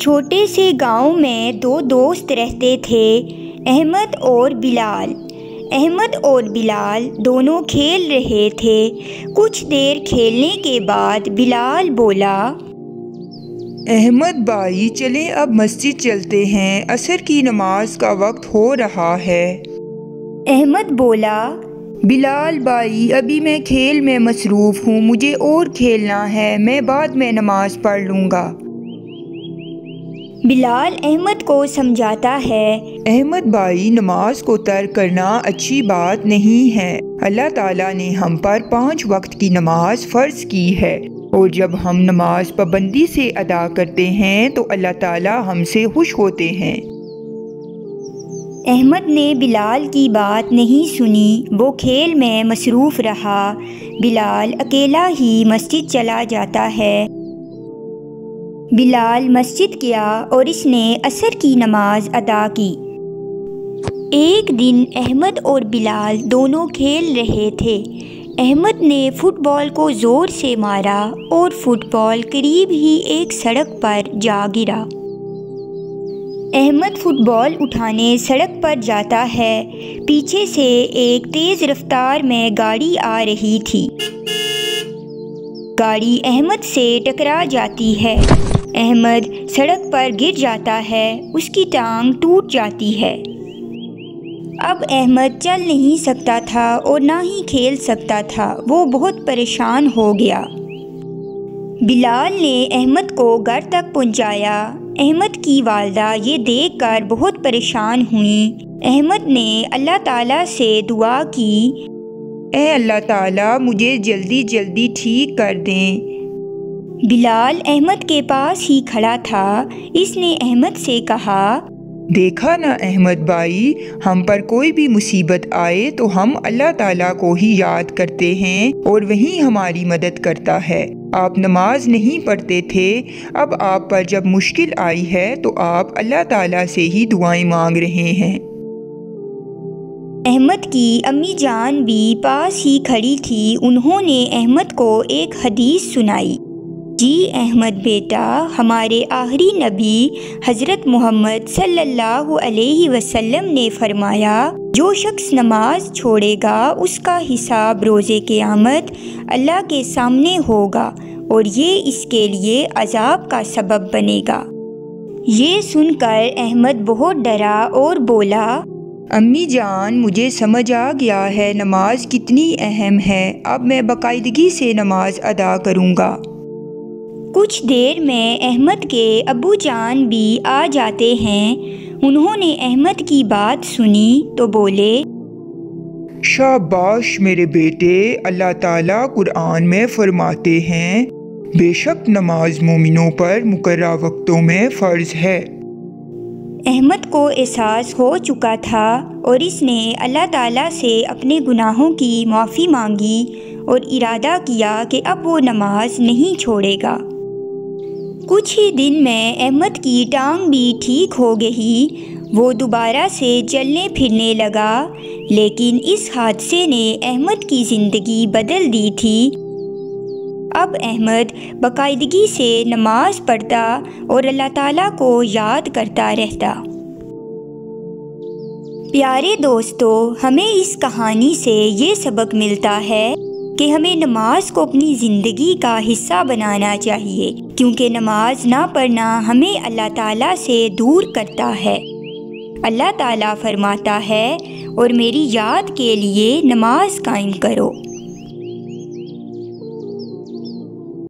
چھوٹے سے گاؤں میں دو دوست رہتے تھے، احمد اور بلال۔ احمد اور بلال دونوں کھیل رہے تھے۔ کچھ دیر کھیلنے کے بعد بلال بولا، احمد بھائی چلیں اب مسجد چلتے ہیں، عصر کی نماز کا وقت ہو رہا ہے۔ احمد بولا، بلال بھائی ابھی میں کھیل میں مصروف ہوں، مجھے اور کھیلنا ہے، میں بعد میں نماز پڑھ لوں گا۔ بلال احمد کو سمجھاتا ہے، احمد بھائی نماز کو ترک کرنا اچھی بات نہیں ہے۔ اللہ تعالیٰ نے ہم پر 5 وقت کی نماز فرض کی ہے، اور جب ہم نماز پابندی سے ادا کرتے ہیں تو اللہ تعالیٰ ہم سے خوش ہوتے ہیں۔ احمد نے بلال کی بات نہیں سنی، وہ کھیل میں مصروف رہا۔ بلال اکیلا ہی مسجد چلا جاتا ہے۔ بلال مسجد گیا اور اس نے عصر کی نماز ادا کی۔ ایک دن احمد اور بلال دونوں کھیل رہے تھے۔ احمد نے فٹ بال کو زور سے مارا اور فٹ بال قریب ہی ایک سڑک پر جا گرا۔ احمد فٹ بال اٹھانے سڑک پر جاتا ہے، پیچھے سے ایک تیز رفتار میں گاڑی آ رہی تھی۔ گاڑی احمد سے ٹکرا جاتی ہے۔ احمد سڑک پر گر جاتا ہے، اس کی ٹانگ ٹوٹ جاتی ہے۔ اب احمد چل نہیں سکتا تھا اور نہ ہی کھیل سکتا تھا، وہ بہت پریشان ہو گیا۔ بلال نے احمد کو گھر تک پہنچایا۔ احمد کی والدہ یہ دیکھ کر بہت پریشان ہوئیں۔ احمد نے اللہ تعالیٰ سے دعا کی، اے اللہ تعالیٰ مجھے جلدی جلدی ٹھیک کر دیں۔ بلال احمد کے پاس ہی کھڑا تھا۔ اس نے احمد سے کہا، دیکھا نا احمد بھائی، ہم پر کوئی بھی مصیبت آئے تو ہم اللہ تعالیٰ کو ہی یاد کرتے ہیں اور وہی ہماری مدد کرتا ہے۔ آپ نماز نہیں پڑھتے تھے، اب آپ پر جب مشکل آئی ہے تو آپ اللہ تعالیٰ سے ہی دعائیں مانگ رہے ہیں۔ احمد کی امی جان بھی پاس ہی کھڑی تھی۔ انہوں نے احمد کو ایک حدیث سنائی۔ جی احمد بیٹا، ہمارے آخری نبی حضرت محمد صلی اللہ علیہ وسلم نے فرمایا، جو شخص نماز چھوڑے گا اس کا حساب روز قیامت اللہ کے سامنے ہوگا اور یہ اس کے لیے عذاب کا سبب بنے گا۔ یہ سن کر احمد بہت ڈرا اور بولا، امی جان مجھے سمجھ آ گیا ہے نماز کتنی اہم ہے، اب میں باقاعدگی سے نماز ادا کروں گا۔ کچھ دیر میں احمد کے ابو جان بھی آ جاتے ہیں۔ انہوں نے احمد کی بات سنی تو بولے، شاباش میرے بیٹے، اللہ تعالیٰ قرآن میں فرماتے ہیں، بے شک نماز مومنوں پر مقررہ وقتوں میں فرض ہے۔ احمد کو احساس ہو چکا تھا اور اس نے اللہ تعالیٰ سے اپنے گناہوں کی معافی مانگی اور ارادہ کیا کہ اب وہ نماز نہیں چھوڑے گا۔ کچھ ہی دن میں احمد کی ٹانگ بھی ٹھیک ہو گئی، وہ دوبارہ سے چلنے پھرنے لگا۔ لیکن اس حادثے نے احمد کی زندگی بدل دی تھی۔ اب احمد باقاعدگی سے نماز پڑھتا اور اللہ تعالیٰ کو یاد کرتا رہتا۔ پیارے دوستو، ہمیں اس کہانی سے یہ سبق ملتا ہے کہ ہمیں نماز کو اپنی زندگی کا حصہ بنانا چاہیے، کیونکہ نماز نہ پڑھنا ہمیں اللہ تعالیٰ سے دور کرتا ہے۔ اللہ تعالیٰ فرماتا ہے، اور میری یاد کے لیے نماز قائم کرو۔